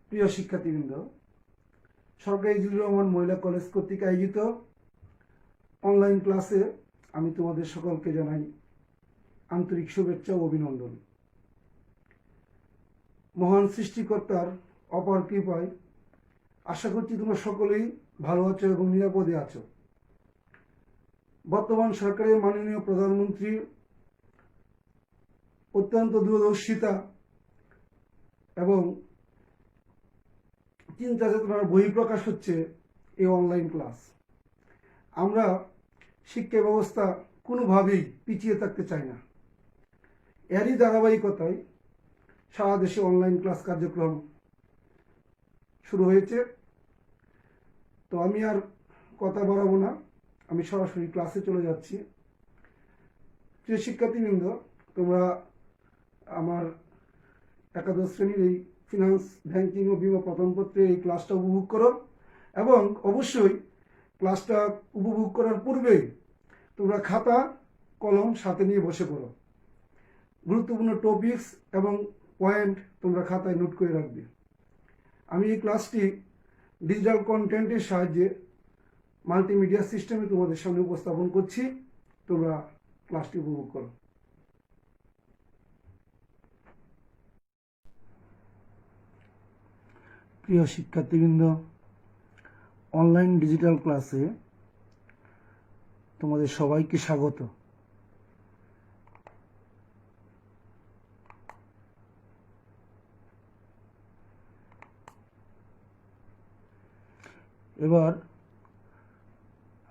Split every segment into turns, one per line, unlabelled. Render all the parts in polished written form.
প্রিয় শিক্ষার্থীবৃন্দ, সরকারি জিল্লুর রহমান মহিলা কলেজ কর্তৃক আয়োজিত অনলাইন ক্লাসে আমি তোমাদের সকলকে জানাই আন্তরিক শুভেচ্ছা ও অভিনন্দন। মহান সৃষ্টিকর্তার অপার কৃপায় আশা করছি তোমরা সকলেই ভালো আছো এবং নিরাপদে আছো। বর্তমান সরকারের মাননীয় প্রধানমন্ত্রী অত্যন্ত দূরদর্শিতা এবং চিন্তা চেতনার বহিঃপ্রকাশ হচ্ছে এই অনলাইন ক্লাস। আমরা শিক্ষা ব্যবস্থা কোনোভাবেই পিছিয়ে থাকতে চাই না। এরই ধারাবাহিকতায় সারা দেশে অনলাইন ক্লাস কার্যক্রম শুরু হয়েছে। তো আমি আর কথা বাড়াবো না, আমি সরাসরি ক্লাসে চলে যাচ্ছি। প্রিয় শিক্ষার্থীবৃন্দ, তোমরা আমার একাদশ শ্রেণীর এই ফিনান্স, ব্যাংকিং ও বিমা প্রথম পত্রের এই ক্লাসটা উপভোগ করো এবং অবশ্যই ক্লাসটা উপভোগ করার পূর্বে তোমরা খাতা কলম সাথে নিয়ে বসে পড়ো। গুরুত্বপূর্ণ টপিকস এবং পয়েন্ট তোমরা খাতায় নোট করে রাখবে। আমি এই ক্লাসটি ডিজিটাল কন্টেন্টের সাহায্যে মাল্টিমিডিয়া সিস্টেমে তোমাদের সামনে উপস্থাপন করছি। তোমরা ক্লাসটি উপভোগ করো। প্রিয় শিক্ষার্থীবৃন্দ, অনলাইন ডিজিটাল ক্লাসে তোমাদের সবাইকে স্বাগত। এবার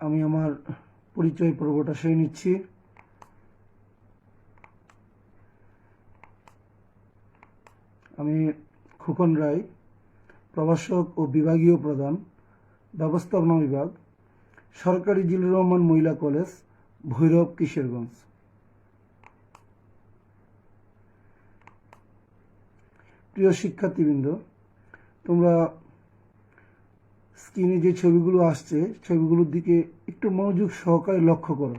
আমি আমার পরিচয় পর্বটা সেরে নিচ্ছি। আমি খোকন রায়, প্রভাষক ও বিভাগীয় প্রধান, ব্যবস্থাপনা বিভাগ, সরকারি জিল্লুর রহমান মহিলা কলেজ, ভৈরব, কিশোরগঞ্জ। প্রিয় শিক্ষার্থীবৃন্দ, তোমরা স্ক্রিনে যে ছবিগুলো আসছে ছবিগুলোর দিকে একটু মনোযোগ সহকারে লক্ষ্য করো।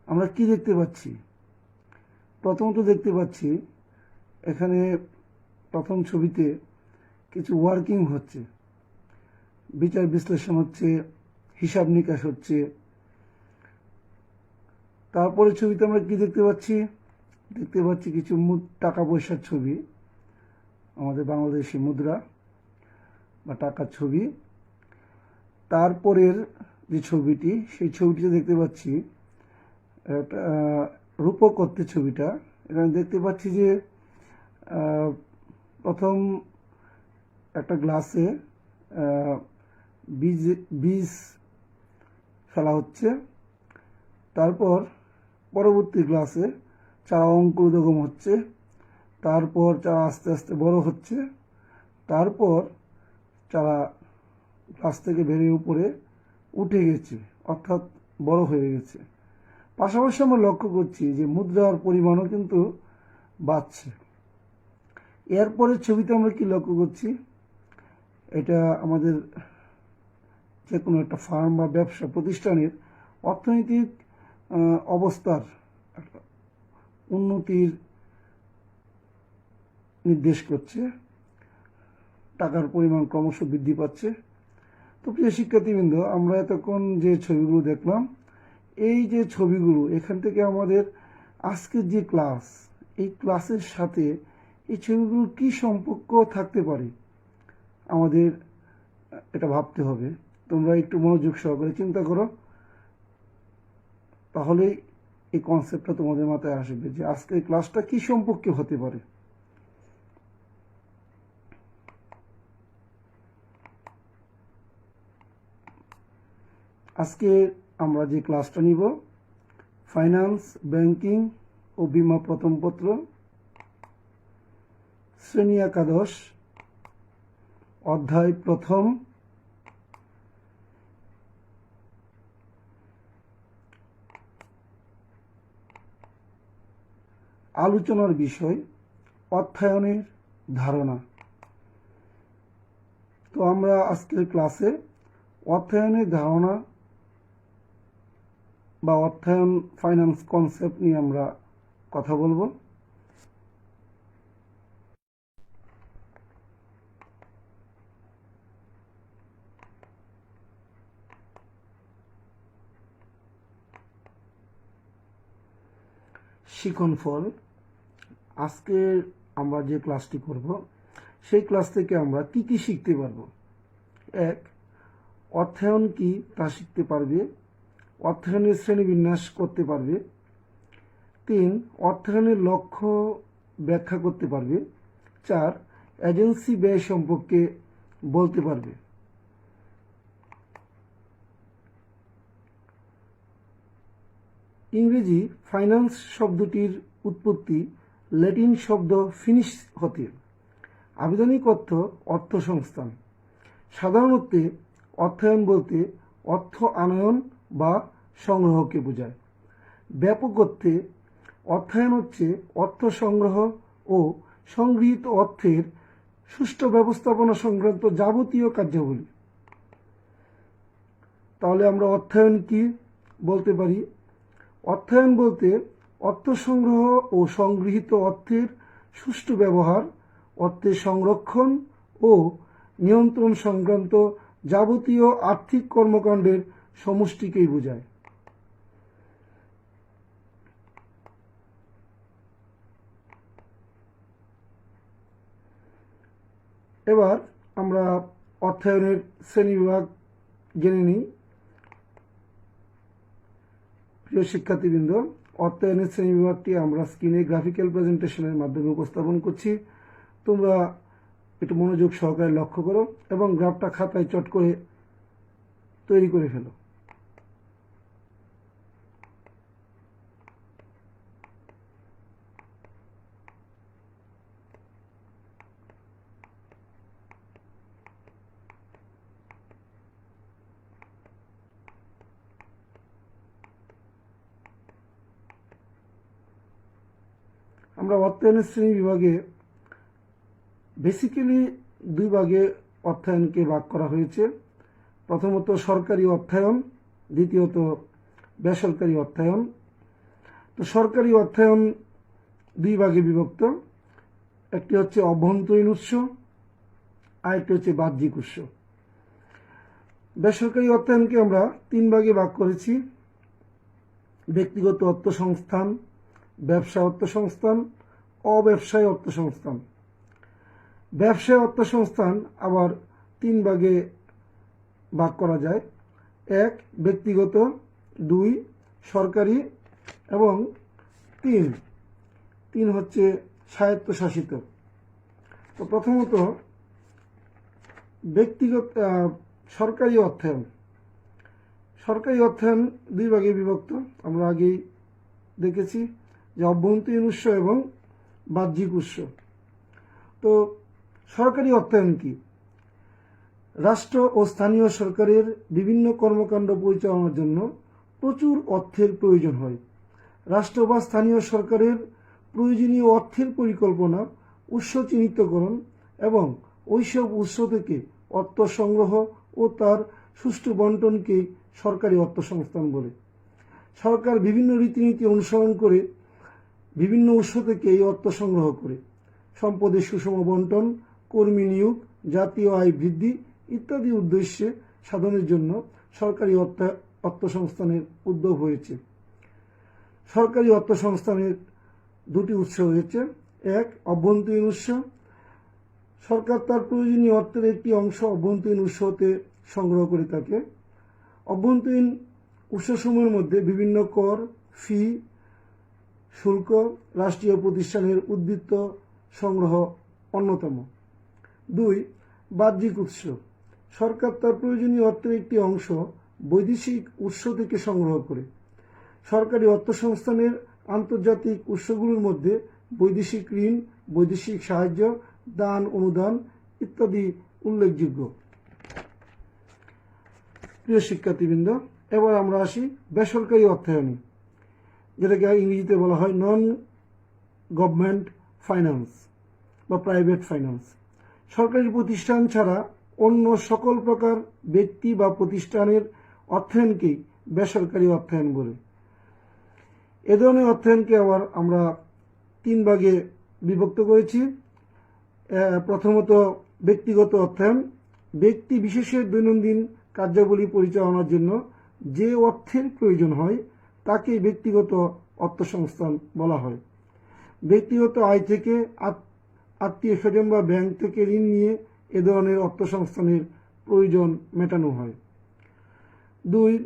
আমরা কি দেখতে পাচ্ছি? প্রথমত দেখতে পাচ্ছি এখানে প্রথম ছবিতে কিছু ওয়ার্কিং হচ্ছে, বিচার বিশ্লেষণ হচ্ছে, হিসাব নিকাশ হচ্ছে। তারপরে ছবিতে আমরা কি দেখতে পাচ্ছি? দেখতে পাচ্ছি কিছু টাকা পয়সার ছবি, আমাদের বাংলাদেশি মুদ্রা বা টাকার ছবি। তারপরের যে ছবিটি, সেই ছবিটিতে দেখতে পাচ্ছি একটা রূপক অর্থের ছবিটা। এখানে দেখতে পাচ্ছি যে প্রথম একটা গ্লাসে বীজ ফেলা হচ্ছে, তারপর পরবর্তী গ্লাসে চারা অঙ্কুরোদ্গম হচ্ছে, তারপর চারা আস্তে আস্তে বড় হচ্ছে, তারপর চারা গ্লাস থেকে বেরিয়ে উপরে উঠে গেছে, অর্থাৎ বড় হয়ে গেছে। পাশাপাশি আমরা লক্ষ্য করছি যে মুদ্রার পরিমাণও কিন্তু বাড়ছে। এরপরের ছবিতে আমরা কি লক্ষ্য করছি? এটা আমাদের যে কোনো একটা ফার্ম বা ব্যবসা প্রতিষ্ঠানের অর্থনৈতিক অবস্থার উন্নতির নির্দেশ করছে। টাকার পরিমাণ ক্রমশ বৃদ্ধি পাচ্ছে। তো প্রিয় শিক্ষার্থীবৃন্দ, আমরা এতক্ষণ যে ছবিগুলো দেখলাম, এই যে ছবিগুলো, এখান থেকে আমাদের আজকের যে ক্লাস, এই ক্লাসের সাথে এই ছবিগুলোর কি সম্পর্ক থাকতে পারে আমাদের এটা ভাবতে হবে। তোমরা একটু মনোযোগ সহকারে চিন্তা করো, তাহলেই এই কনসেপ্টটা তোমাদের মাথায় আসবে যে আজকের ক্লাসটা কি সম্পর্কে হতে পারে। আজকে আমরা যে ক্লাসটা নিব, ফাইন্যান্স, ব্যাংকিং ও বিমা প্রথম পত্র, শ্রেণী একাদশ, অধ্যায় প্রথম, আলোচনার বিষয় অর্থায়নের ধারণা। তো আমরা আজকের ক্লাসে অর্থায়নের ধারণা বা অর্থায়ন ফাইন্যান্স কনসেপ্ট নিয়ে আমরা কথা বলবো। শিখন ফল, আজকে আমরা যে ক্লাসটি করব সেই ক্লাস থেকে আমরা কি কি শিখতে পারবো। এক, অর্থায়ন কি তা শিখতে পারবে। অর্থায়নের শ্রেণীবিন্যাস করতে পারবে। 3, অর্থায়নের লক্ষ্য ব্যাখ্যা করতে পারবে। 4, এজেন্সি ব্যয় সম্পর্কে বলতে পারবে। ইংরেজি ফাইন্যান্স শব্দটির উৎপত্তি ল্যাটিন শব্দ ফিনিশ হতে। আবিধানিক অর্থ অর্থসংস্থান। সাধারণত অর্থায়ন বলতে অর্থ আনয়ন বা সংগ্রহকে বোঝায়। ব্যাপক অর্থে অর্থায়ন হচ্ছে অর্থ সংগ্রহ ও সংগৃহীত অর্থের সুষ্ঠু ব্যবস্থাপনা সংক্রান্ত যাবতীয় কার্যাবলী। তাহলে আমরা অর্থায়ন কি বলতে পারি? অর্থায়ন বলতে অর্থ সংগ্রহ ও সংগৃহীত অর্থের সুষ্ঠু ব্যবহার, অর্থের সংরক্ষণ ও নিয়ন্ত্রণ সংক্রান্ত যাবতীয় আর্থিক কর্মকাণ্ডের সমষ্টিকেই বোঝায়। এবার আমরা অর্থায়নের শ্রেণীবিভাগ জেনে নিই। প্রিয় শিক্ষার্থীবৃন্দ, অর্থায়নের শ্রেণীবিভাগটি আমরা স্ক্রিনে গ্রাফিক্যাল প্রেজেন্টেশনের মাধ্যমে উপস্থাপন করছি। তোমরা একটু মনোযোগ সহকারে লক্ষ্য করো এবং গ্রাফটা খাতায় চট করে তৈরি করে ফেলো। আমরা অর্থায়নের শ্রেণী বিভাগে বেসিক্যালি দুই ভাগে অর্থায়নকে ভাগ করা হয়েছে। প্রথমত সরকারি অর্থায়ন, দ্বিতীয়ত বেসরকারি অর্থায়ন। তো সরকারি অর্থায়ন দুই ভাগে বিভক্ত। একটি হচ্ছে অভ্যন্তরীণ উৎস, আরেকটি হচ্ছে বাহ্যিক উৎস। বেসরকারি অর্থায়নকে আমরা তিন ভাগে ভাগ করেছি: ব্যক্তিগত অর্থসংস্থান, ব্যবসা অর্থসংস্থান, অব্যবসায়ী অর্থসংস্থান। ব্যবসায় অর্থসংস্থান আবার তিন ভাগে ভাগ করা যায়: এক, ব্যক্তিগত; দুই, সরকারি; এবং তিন হচ্ছে স্বায়ত্তশাসিত। তো প্রথমত ব্যক্তিগত সরকারি অর্থায়ন। সরকারি অর্থায়ন দুই ভাগে বিভক্ত। আমরা আগেই দেখেছি যে অভ্যন্তরীণ উৎস এবং বাহ্যিক উৎস। তো সরকারি অর্থায়ন কি? রাষ্ট্র ও স্থানীয় সরকারের বিভিন্ন কর্মকাণ্ড পরিচালনার জন্য প্রচুর অর্থের প্রয়োজন হয়। রাষ্ট্র বা স্থানীয় সরকারের প্রয়োজনীয় অর্থের পরিকল্পনা, উৎস চিহ্নিতকরণ এবং ওইসব উৎস থেকে অর্থ সংগ্রহ ও তার সুষ্ঠু বন্টনকে সরকারি অর্থসংস্থান বলে। সরকার বিভিন্ন রীতিনীতি অনুসরণ করে বিভিন্ন উৎস থেকে এই অর্থ সংগ্রহ করে সম্পদের সুষম বন্টন, কর্মী নিয়োগ, জাতীয় আয় বৃদ্ধি ইত্যাদি উদ্দেশ্যে সাধনের জন্য সরকারি অর্থসংস্থানের উদ্যোগ হয়েছে। সরকারি অর্থসংস্থানের দুটি উৎস রয়েছে: এক, অভ্যন্তরীণ উৎস। সরকার তার প্রয়োজনীয় অর্থের একটি অংশ অভ্যন্তরীণ উৎস হতে সংগ্রহ করে থাকে। অভ্যন্তরীণ উৎসসমূহের মধ্যে বিভিন্ন কর, ফি, শুল্ক, রাষ্ট্রীয় প্রতিষ্ঠানের উদ্বৃত্ত সংগ্রহ অন্যতম। দুই, বাহ্যিক উৎস। সরকার তার প্রয়োজনীয় অর্থের একটি অংশ বৈদেশিক উৎস থেকে সংগ্রহ করে। সরকারি অর্থসংস্থানের আন্তর্জাতিক উৎসগুলোর মধ্যে বৈদেশিক ঋণ, বৈদেশিক সাহায্য, দান, অনুদান ইত্যাদি উল্লেখযোগ্য। প্রিয় শিক্ষার্থীবৃন্দ, এবার আমরা আসি বেসরকারি অর্থায়নে, যেটাকে ইংরেজিতে বলা হয় নন গভর্নমেন্ট ফাইন্যান্স বা প্রাইভেট ফাইন্যান্স। সরকারি প্রতিষ্ঠান ছাড়া অন্য সকল প্রকার ব্যক্তি বা প্রতিষ্ঠানের অর্থায়নকেই বেসরকারি অর্থায়ন বলে। এ ধরনের অর্থায়নকে আবার আমরা 3 ভাগে বিভক্ত করেছি। প্রথমত ব্যক্তিগত অর্থায়ন। ব্যক্তি বিশেষের দৈনন্দিন কার্যাবলী পরিচালনার জন্য যে অর্থের প্রয়োজন হয় তাকে ব্যক্তিগত অর্থসংস্থান বলা হয়। ব্যক্তিগত আয় থেকে আত্মীয় স্বজন বা ব্যাংক থেকে ঋণ নিয়ে এ ধরনের অর্থসংস্থানের প্রয়োজন মেটানো হয়। 2.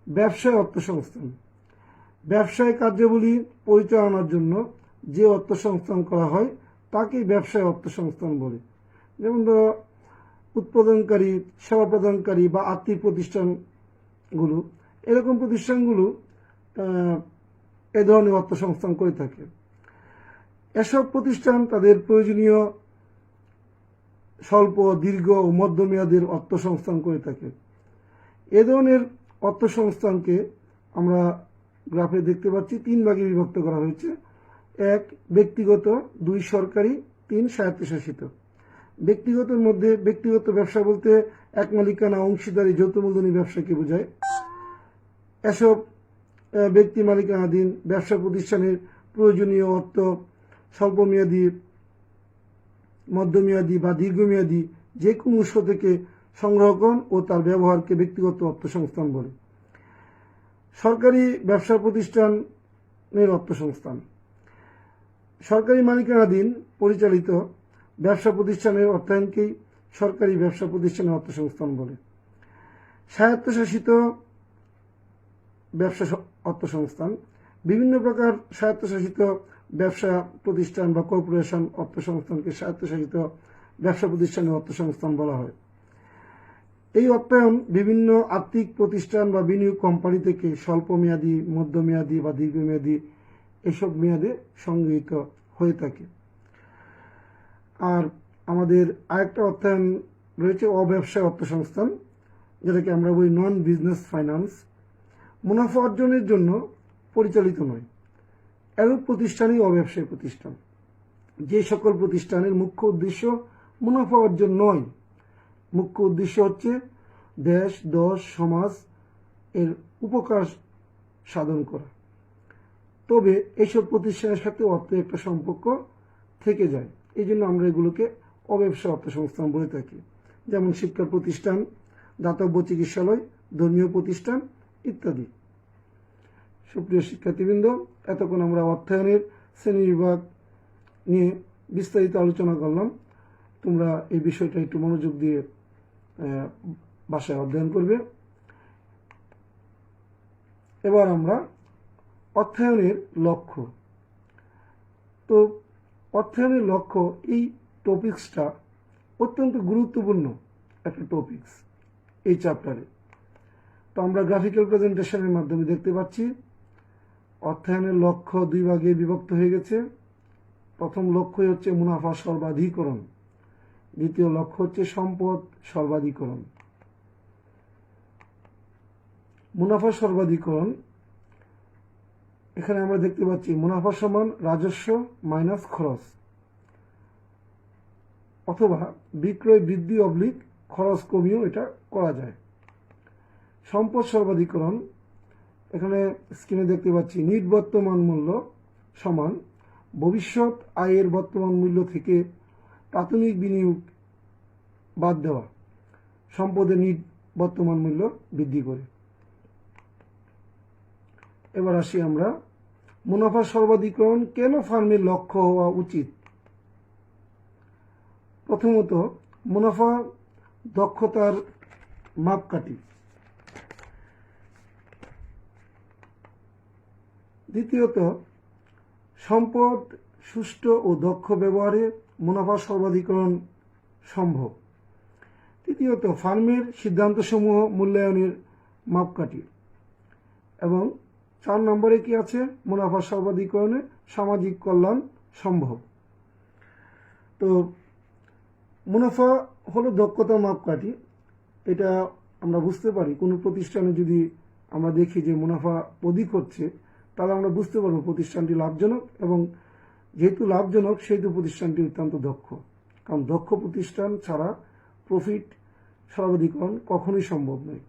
ব্যবসায় অর্থসংস্থান। ব্যবসায় কার্যাবলী পরিচালনার জন্য যে অর্থসংস্থান করা হয় তাকে ব্যবসায় অর্থসংস্থান বলে। যেমন ধরো উৎপাদনকারী, সেবা প্রদানকারী বা আর্থিক প্রতিষ্ঠানগুলো, এরকম প্রতিষ্ঠানগুলো এ ধরনের অর্থসংস্থান করে থাকে। এসব প্রতিষ্ঠান তাদের প্রয়োজনীয় স্বল্প, দীর্ঘ ও মধ্যমেয়াদের অর্থসংস্থান করে থাকে। এ ধরনের অর্থসংস্থানকে আমরা গ্রাফে দেখতে পাচ্ছি 3 ভাগে বিভক্ত করা হয়েছে। 1. ব্যক্তিগত, 2. সরকারি, 3. স্বায়ত্তশাসিত। ব্যক্তিগতের মধ্যে ব্যক্তিগত ব্যবসা বলতে এক মালিকানা, অংশীদারি, যৌথ মূলধনী ব্যবসাকে বোঝায়। এসব ব্যক্তি মালিকানাধীন ব্যবসা প্রতিষ্ঠানের প্রয়োজনীয় অর্থ স্বল্পমেয়াদী, মধ্যমেয়াদী বা দীর্ঘমেয়াদী যে কোনো উৎস থেকে সংগ্রহণ ও তার ব্যবহারকে ব্যক্তিগত অর্থসংস্থান বলে। সরকারি ব্যবসা প্রতিষ্ঠানের অর্থসংস্থান। সরকারি মালিকানাধীন পরিচালিত ব্যবসা প্রতিষ্ঠানের অর্থায়নকেই সরকারি ব্যবসা প্রতিষ্ঠানের অর্থসংস্থান বলে। স্বায়ত্তশাসিত ব্যবসা অর্থসংস্থান। বিভিন্ন প্রকার স্বায়ত্তশাসিত ব্যবসা প্রতিষ্ঠান বা কর্পোরেশন অর্থসংস্থানকে স্বায়ত্তশাসিত ব্যবসা প্রতিষ্ঠানের অর্থসংস্থান বলা হয়। এই অর্থায়ন বিভিন্ন আর্থিক প্রতিষ্ঠান বা বিনিয়োগ কোম্পানি থেকে স্বল্পমেয়াদী, মধ্যমেয়াদী বা দীর্ঘমেয়াদী এসব মেয়াদে সংগৃহীত হয়ে থাকে। আর আমাদের আরেকটা অর্থায়ন রয়েছে অব্যবসায় অর্থসংস্থান, যেটাকে আমরা বলি নন বিজনেস ফাইন্যান্স। মুনাফা অর্জনের জন্য পরিচালিত নয়, এরূপ প্রতিষ্ঠানই অব্যবসায়ী প্রতিষ্ঠান। যে সকল প্রতিষ্ঠানের মুখ্য উদ্দেশ্য মুনাফা অর্জন নয়, মুখ্য উদ্দেশ্য হচ্ছে দেশ, দশ, সমাজ এর উপকার সাধন করা, তবে এইসব প্রতিষ্ঠানের সাথে অর্থের একটা সম্পর্ক থেকে যায়। এই জন্য আমরা এগুলোকে অব্যবসায় অর্থসংস্থান বলে থাকি। যেমন শিক্ষা প্রতিষ্ঠান, দাতব্য চিকিৎসালয়, ধর্মীয় প্রতিষ্ঠান ইত্যাদি। সুপ্রিয় শিক্ষার্থীবৃন্দ, এতক্ষণ আমরা অর্থায়নের শ্রেণীবিভাগ নিয়ে বিস্তারিত আলোচনা করলাম। তোমরা এই বিষয়টা একটু মনোযোগ দিয়ে বাসায় অধ্যয়ন করবে। এবার আমরা অর্থায়নের লক্ষ্য। তো অর্থায়নের লক্ষ্য, এই টপিকসটা অত্যন্ত গুরুত্বপূর্ণ একটা টপিকস এই চ্যাপ্টারে। তো আমরা গ্রাফিক্যাল প্রেজেন্টেশনের মাধ্যমে দেখতে পাচ্ছি অর্থায়নের লক্ষ্য 2 ভাগে বিভক্ত হয়ে গেছে। প্রথম লক্ষ্যই হচ্ছে মুনাফা সর্বাধিকরণ, দ্বিতীয় লক্ষ্য হচ্ছে সম্পদ সর্বাধিকরণ। মুনাফা সর্বাধিকরণ, এখানে আমরা দেখতে পাচ্ছি মুনাফা সমান রাজস্ব মাইনাস খরচ, অথবা বিক্রয় বৃদ্ধি অবলিক খরচ কমিয়েও এটা করা যায়। সম্পদ সর্বাধিকরণ, এখানে স্ক্রিনে দেখতে পাচ্ছি নিট বর্তমান মূল্য সমান ভবিষ্যৎ আয়ের বর্তমান মূল্য থেকে প্রাথমিক বিনিয়োগ বাদ দেওয়া সম্পদের নিট বর্তমান মূল্য বৃদ্ধি করে। এবার আসি আমরা মুনাফা সর্বাধিকরণ কেন ফার্মের লক্ষ্য হওয়া উচিত। প্রথমত, মুনাফা দক্ষতার মাপকাঠি। দ্বিতীয়ত, সম্পদ সুষ্ঠু ও দক্ষ ব্যবহারে মুনাফা সর্বাধিকরণ সম্ভব। তৃতীয়ত, ফার্মের সিদ্ধান্তসমূহ মূল্যায়নের মাপকাঠি। এবং 4 নম্বরে কি আছে, মুনাফা সর্বাধিকরণে সামাজিক কল্যাণ সম্ভব। তো মুনাফা হলো দক্ষতা মাপকাঠি। এটা আমরা বুঝতে পারি কোনো প্রতিষ্ঠানে যদি আমরা দেখি যে মুনাফা অধিক হচ্ছে, তাহলে আমরা বুঝতে পারবো প্রতিষ্ঠানটি লাভজনক, এবং যেহেতু লাভজনক সেহেতু প্রতিষ্ঠানটি অত্যন্ত দক্ষ। কারণ দক্ষ প্রতিষ্ঠান ছাড়া প্রফিট সর্বাধিকরণ কখনোই সম্ভব নয়।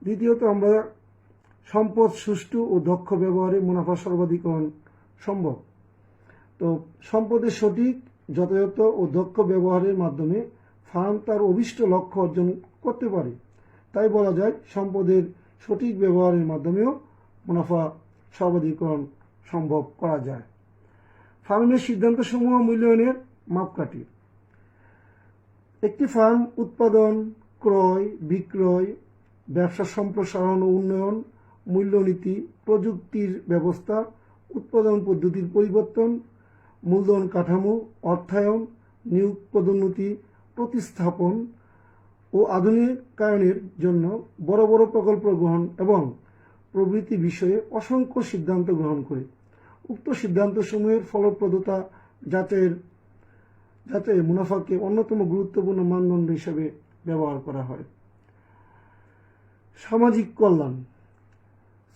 দ্বিতীয়ত, আমরা সম্পদ সুষ্ঠু ও দক্ষ ব্যবহারে মুনাফা সর্বাধিকরণ সম্ভব। তো সম্পদের সঠিক, যথাযথ ও দক্ষ ব্যবহারের মাধ্যমে ফার্ম তার অভীষ্ট লক্ষ্য অর্জন করতে পারে। তাই বলা যায় সম্পদের সঠিক ব্যবহারের মাধ্যমেও মুনাফা সর্বাধিকরণ সম্ভব করা যায়। ফার্মের সিদ্ধান্তসমূহ মূল্যায়নের মাপকাঠি। একটি ফার্ম উৎপাদন, ক্রয়, বিক্রয়, ব্যবসা সম্প্রসারণ ও উন্নয়ন, মূল্যনীতি, প্রযুক্তির ব্যবস্থা, উৎপাদন পদ্ধতির পরিবর্তন, মূলধন কাঠামো, অর্থায়ন, নিয়োগ পদোন্নতি, প্রতিস্থাপন ও আধুনিকায়নের জন্য বড় বড় প্রকল্প গ্রহণ এবং প্রভৃতি বিষয়ে অসংখ্য সিদ্ধান্ত গ্রহণ করে। উক্ত সিদ্ধান্তসমূহের ফলপ্রদতা যাচাইয়ে মুনাফাকে অন্যতম গুরুত্বপূর্ণ মানদণ্ড হিসেবে ব্যবহার করা হয়। সামাজিক কল্যাণ,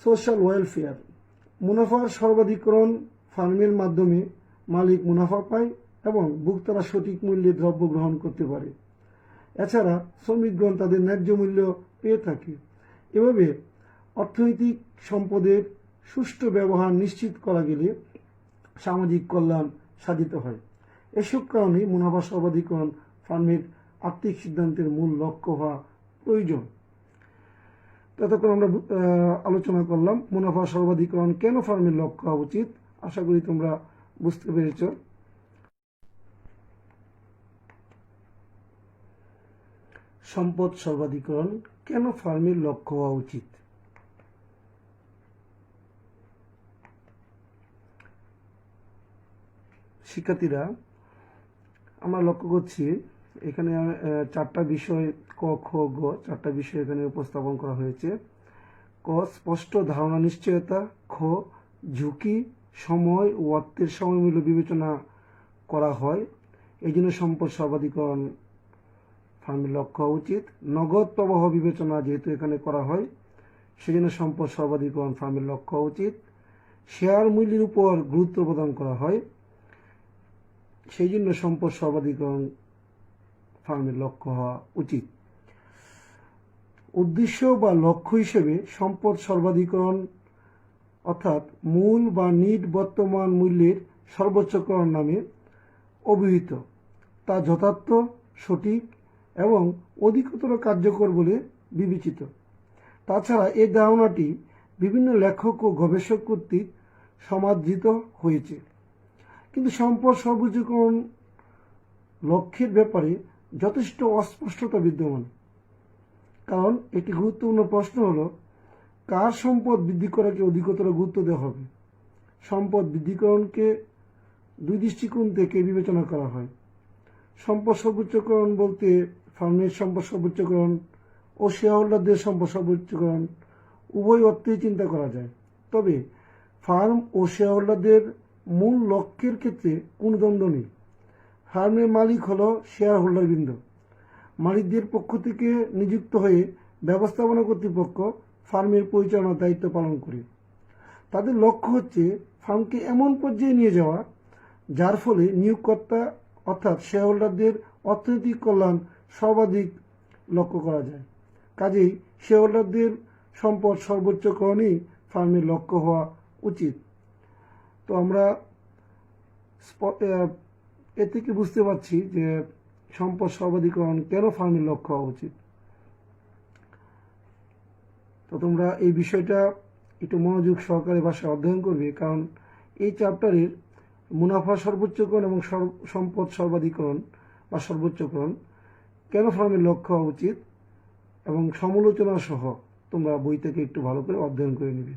সোশ্যাল ওয়েলফেয়ার। মুনাফার সর্বাধিকরণ ফার্মের মাধ্যমে মালিক মুনাফা পায় এবং ভোক্তারা সঠিক মূল্যে দ্রব্য গ্রহণ করতে পারে। এছাড়া শ্রমিকগণ তাদের ন্যায্য মূল্য পেয়ে থাকে। এভাবে অর্থনৈতিক সম্পদের সুষ্ঠু ব্যবহার নিশ্চিত করা গেলে সামাজিক কল্যাণ সাধিত হয়। এসব কারণে মুনাফা সর্বাধিকরণ ফার্মের আর্থিক সিদ্ধান্তের মূল লক্ষ্য হওয়া প্রয়োজন। ততক্ষণ আমরা আলোচনা করলাম মুনাফা সর্বাধিকরণ কেন ফার্মের লক্ষ্য হওয়া উচিত। আশা করি তোমরা বুঝতে পেরেছ। সম্পদ সর্বাধিকরণ কেন ফার্মের লক্ষ্য হওয়া উচিত। শিক্ষার্থীরা, আমরা লক্ষ্য করছি এখানে চারটা বিষয় ক, খ, গ, চারটা বিষয় এখানে উপস্থাপন করা হয়েছে। ক, স্পষ্ট ধারণা নিশ্চয়তা। খ, ঝুঁকি, সময় ও অর্থের সময়মূল্য বিবেচনা করা হয়, এই জন্য সম্পদ সর্বাধিকরণ ফার্মের লক্ষ্য হওয়া উচিত। নগদ প্রবাহ বিবেচনা যেহেতু এখানে করা হয়, সেজন্য সম্পদ সর্বাধিকরণ ফার্মের লক্ষ্য হওয়া উচিত। শেয়ার মূল্যের উপর গুরুত্ব প্রদান করা হয়, সেই জন্য সম্পদ সর্বাধিকরণ ফার্মের লক্ষ্য হওয়া উচিত। উদ্দেশ্য বা লক্ষ্য হিসেবে সম্পদ সর্বাধিকরণ অর্থাৎ মূল বা নিট বর্তমান মূল্যের সর্বোচ্চকরণ নামে অভিহিত। তা যথার্থ, সঠিক এবং অধিকতর কার্যকর বলে বিবেচিত। তাছাড়া এই ধারণাটি বিভিন্ন লেখক ও গবেষক কর্তৃক সমাদৃত হয়েছে। কিন্তু সম্পদ সর্বোচ্চকরণ লক্ষ্যের ব্যাপারে যথেষ্ট অস্পষ্টতা বিদ্যমান। কারণ একটি গুরুত্বপূর্ণ প্রশ্ন হলো, কার সম্পদ বৃদ্ধি করাকে অধিকতর গুরুত্ব দেওয়া হবে। সম্পদ বৃদ্ধিকরণকে দুই দৃষ্টিকোণ থেকে বিবেচনা করা হয়। সম্পদ সর্বোচ্চকরণ বলতে ফার্মের সম্পদ সর্বোচ্চকরণ ও শেয়ার হোল্ডারদের সম্পদ সর্বোচ্চকরণ উভয় অর্থেই চিন্তা করা যায়। তবে ফার্ম ও শেয়ার হোল্ডারদের মূল লক্ষ্যের ক্ষেত্রে কোনো দ্বন্দ্ব নেই। ফার্মের মালিক হল শেয়ার হোল্ডারবৃন্দ। মালিকদের পক্ষ থেকে নিযুক্ত হয়ে ব্যবস্থাপনা কর্তৃপক্ষ ফার্মের পরিচালনার দায়িত্ব পালন করে। তাদের লক্ষ্য হচ্ছে ফার্মকে এমন পর্যায়ে নিয়ে যাওয়া যার ফলে নিয়োগকর্তা অর্থাৎ শেয়ার হোল্ডারদের অর্থনৈতিক কল্যাণ সর্বাধিক লক্ষ্য করা যায়। কাজেই শেয়ার হোল্ডারদের সম্পদ সর্বোচ্চকরণই ফার্মের লক্ষ্য হওয়া উচিত। তো আমরা এ থেকে বুঝতে পারছি যে সম্পদ সর্বাধিকরণ কেন ফার্মের লক্ষ্য হওয়া উচিত। তো তোমরা এই বিষয়টা একটু মনোযোগ সহকারে ভাষায় অধ্যয়ন করবে, কারণ এই চ্যাপ্টারের মুনাফা সর্বোচ্চকরণ এবং সম্পদ সর্বাধিকরণ বা সর্বোচ্চকরণ কেন ফার্মের লক্ষ্য হওয়া উচিত এবং সমালোচনা সহ তোমরা বই থেকে একটু ভালো করে অধ্যয়ন করে নেবে।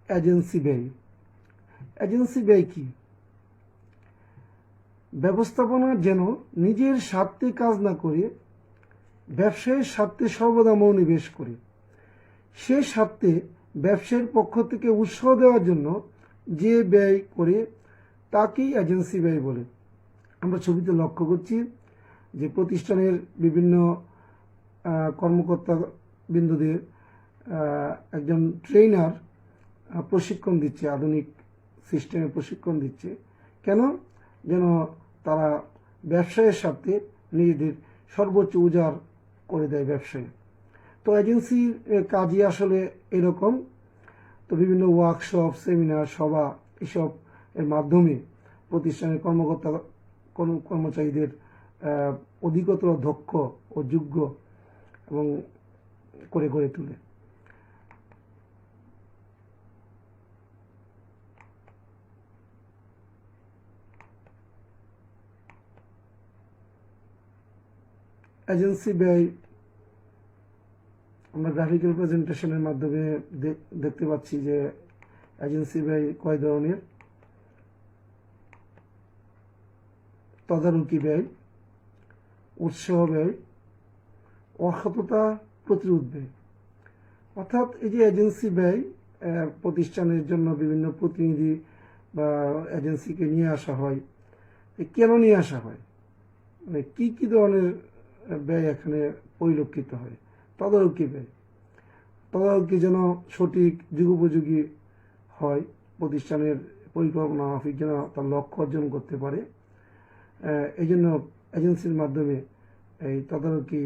এজেন্সি ব্যয়। এজেন্সি ব্যয় কি? ব্যবস্থাপনা যেন নিজের স্বার্থে কাজ না করে ব্যবসায়ের স্বার্থে সর্বদা মনোনিবেশ করে। সে স্বার্থে ব্যবসায়ের পক্ষ থেকে উৎসাহ দেওয়ার জন্য যে ব্যয় করে তাকেই এজেন্সি ব্যয় বলে। আমরা ছবিতে লক্ষ্য করছি যে প্রতিষ্ঠানের বিভিন্ন কর্মকর্তা বিন্দুদের একজন ট্রেনার প্রশিক্ষণ দিচ্ছে, আধুনিক সিস্টেমে প্রশিক্ষণ দিচ্ছে। কেন? যেন তারা ব্যবসায়ের সাথে নিজেদের সর্বোচ্চ উজাড় করে দেয় ব্যবসায়ী। তো এজেন্সির কাজই আসলে এরকম। তো বিভিন্ন ওয়ার্কশপ, সেমিনার, সভা এসব এর মাধ্যমে প্রতিষ্ঠানের কর্মচারীদের অধিকতর দক্ষ ও যোগ্য এবং করে গড়ে তোলে। এজেন্সি ব্যয় আমরা গ্রাফিক্যাল প্রেজেন্টেশনের মাধ্যমে দেখতে পাচ্ছি যে এজেন্সি ব্যয় কয় ধরনের: তদারকি ব্যয়, উৎসাহ ব্যয়, অসততা প্রতিরোধ ব্যয়। অর্থাৎ এই যে এজেন্সি ব্যয়, প্রতিষ্ঠানের জন্য বিভিন্ন প্রতিনিধি বা এজেন্সিকে নিয়ে আসা হয়। কেন নিয়ে আসা হয়, মানে কি কি ধরনের ব্যয় এখানে পরিলক্ষিত হয়? তদারকি ব্যয়, তদারকি যেন সঠিক যুগোপযোগী হয়, প্রতিষ্ঠানের পরিকল্পনা মাফিক যেন তার লক্ষ্য অর্জন করতে পারে, এই জন্য এজেন্সির মাধ্যমে এই তদারকি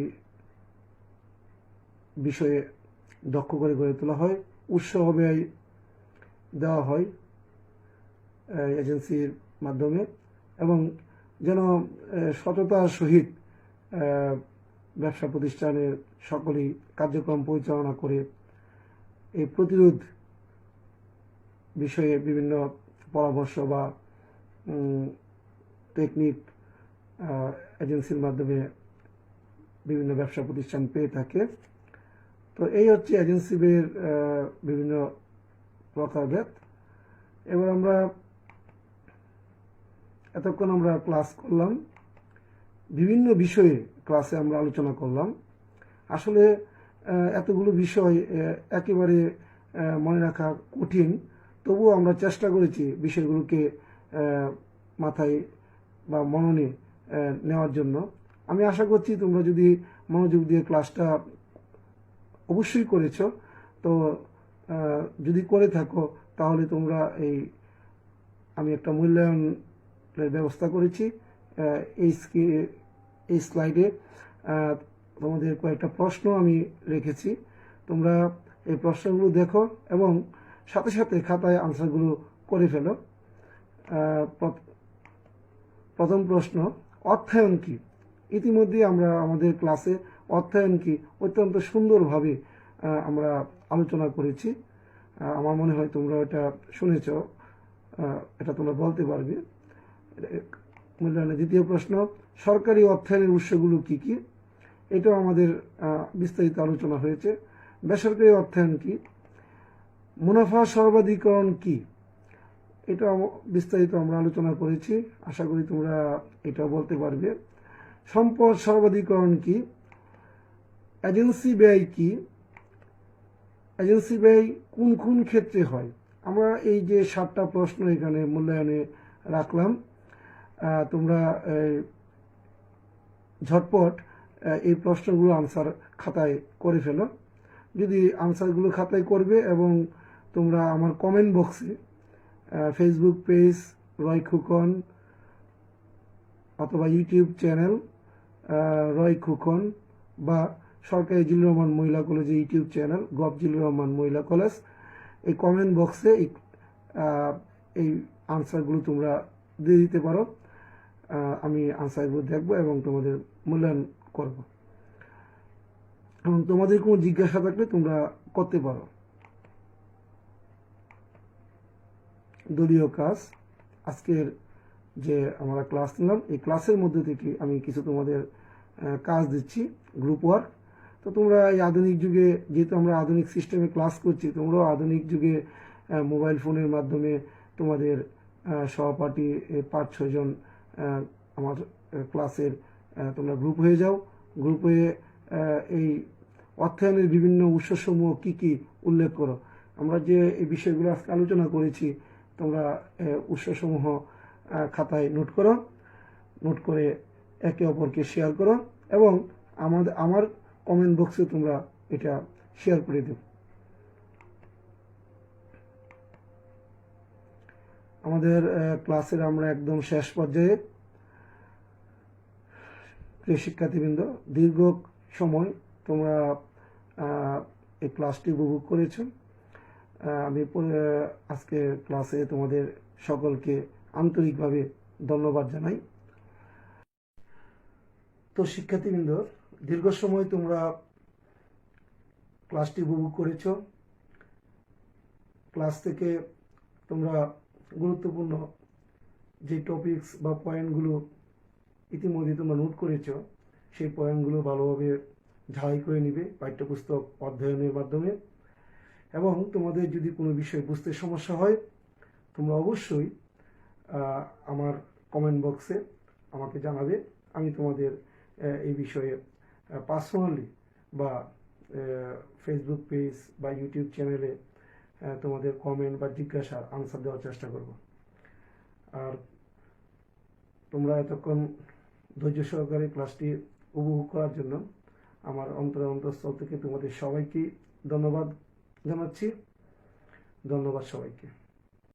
বিষয়ে দক্ষ করে গড়ে তোলা হয়। উৎসাহ ব্যয় দেওয়া হয় এজেন্সির মাধ্যমে, এবং যেন সততার সহিত ব্যবসা প্রতিষ্ঠানের সকলেই কার্যক্রম পরিচালনা করে। এই প্রতিরোধ বিষয়ে বিভিন্ন পরামর্শ বা টেকনিক এজেন্সির মাধ্যমে বিভিন্ন ব্যবসা প্রতিষ্ঠান পেয়ে থাকে। তো এই হচ্ছে এজেন্সি ব্যয়ের বিভিন্ন প্রকারভেদ। এবার আমরা এতক্ষণ আমরা ক্লাস করলাম, বিভিন্ন বিষয়ে ক্লাসে আমরা আলোচনা করলাম। আসলে এতগুলো বিষয় একেবারে মনে রাখা কঠিন, তবুও আমরা চেষ্টা করেছি বিষয়গুলোকে মাথায় বা মননে নেওয়ার জন্য। আমি আশা করছি তোমরা যদি মনোযোগ দিয়ে ক্লাসটা অবশ্যই করেছ, তো যদি করে থাকো তাহলে তোমরা আমি একটা মূল্যায়নের ব্যবস্থা করেছি। এই স্লাইডে তোমাদের কয়েকটা প্রশ্ন আমি রেখেছি, তোমরা এই প্রশ্নগুলো দেখো এবং সাথে সাথে খাতায় আনসারগুলো করে ফেলো। প্রথম প্রশ্ন, অর্থায়ন কি? ইতিমধ্যে আমরা আমাদের ক্লাসে অর্থায়ন কি অত্যন্ত সুন্দরভাবে আমরা আলোচনা করেছি। আমার মনে হয় তোমরা এটা শুনেছ, এটা তোমরা বলতে পারবে। মূল্যায়নের দ্বিতীয় প্রশ্ন, সরকারি অর্থায়নের উৎসগুলো কি কি? এটাও আমাদের বিস্তারিত আলোচনা হয়েছে। বেসরকারি অর্থায়ন কি? মুনাফা সর্বাধিকরণ কি? এটা বিস্তারিত আমরা আলোচনা করেছি, আশা করি তোমরা এটা বলতে পারবে। সম্পদ সর্বাধিকরণ কি? এজেন্সি ব্যয় কি? এজেন্সি ব্যয় কোন কোন ক্ষেত্রে হয়? আমরা এই যে 7টা প্রশ্ন এখানে মূল্যায়নে রাখলাম, তোমরা ঝটপট এই প্রশ্নগুলো আনসার খাতায় করে ফেলো। যদি আনসারগুলো খাতায় করবে এবং তোমরা আমার কমেন্ট বক্সে ফেসবুক পেজ রয় খোকন অথবা ইউটিউব চ্যানেল রয় খোকন বা সরকারি জিল্লুর রহমান মহিলা কলেজে YouTube channel gov Zillur Rahman মহিলা কলেজ, এই কমেন্ট বক্সে এই আনসারগুলো তোমরা দিয়ে দিতে পারো। আমি আনসারগুলো দেখব এবং তোমাদের মূল্যায়ন করব, এবং তোমাদের কোনো জিজ্ঞাসা থাকলে তোমরা করতে পারো। দলীয় কাজ, আজকের যে আমরা ক্লাস নিলাম, এই ক্লাসের মধ্যে থেকে আমি কিছু তোমাদের কাজ দিচ্ছি, গ্রুপ ওয়ার্ক। তো তোমরা এই আধুনিক যুগে, যেহেতু আমরা আধুনিক সিস্টেমে ক্লাস করছি, তোমরাও আধুনিক যুগে মোবাইল ফোনের মাধ্যমে তোমাদের সহপাঠী 5-6 জন আমার ক্লাসের তোমরা গ্রুপ হয়ে যাও। গ্রুপ হয়ে এই অর্থায়নের বিভিন্ন উৎসসমূহ কি কি উল্লেখ করো। আমরা যে এই বিষয়গুলো আজকে আলোচনা করেছি, তোমরা উৎসসমূহ খাতায় নোট করো, নোট করে একে অপরকে শেয়ার করো এবং আমার কমেন্ট বক্সে তোমরা এটা শেয়ার করে দেব। আমাদের ক্লাসের আমরা একদম শেষ পর্যায়ে। প্রিয় শিক্ষার্থীবৃন্দ, দীর্ঘ সময় তোমরা এই ক্লাসটি উপভোগ করেছো। আমি আজকে ক্লাসে তোমাদের সকলকে আন্তরিকভাবে ধন্যবাদ জানাই। তো শিক্ষার্থীবৃন্দ, দীর্ঘ সময় তোমরা ক্লাসটি উপভোগ করেছো। ক্লাস থেকে তোমরা গুরুত্বপূর্ণ যে টপিকস বা পয়েন্টগুলো ইতিমধ্যে তোমরা নোট করেছো, সেই পয়েন্টগুলো ভালোভাবে ঝালাই করে নিবে পাঠ্যপুস্তক অধ্যয়নের মাধ্যমে। এবং তোমাদের যদি কোনো বিষয় বুঝতে সমস্যা হয়, তোমরা অবশ্যই আমার কমেন্ট বক্সে আমাকে জানাবে। আমি তোমাদের এই বিষয়ে পার্সোনালি বা ফেসবুক পেজ বা ইউটিউব চ্যানেলে তোমাদের কমেন্ট বা জিজ্ঞাসার আনসার দেওয়ার চেষ্টা করব। আর তোমরা এতক্ষণ ধৈর্য সহকারে ক্লাসটি উপভোগ করার জন্য আমার অন্তঃস্থল থেকে তোমাদের সবাইকে ধন্যবাদ জানাচ্ছি। ধন্যবাদ সবাইকে।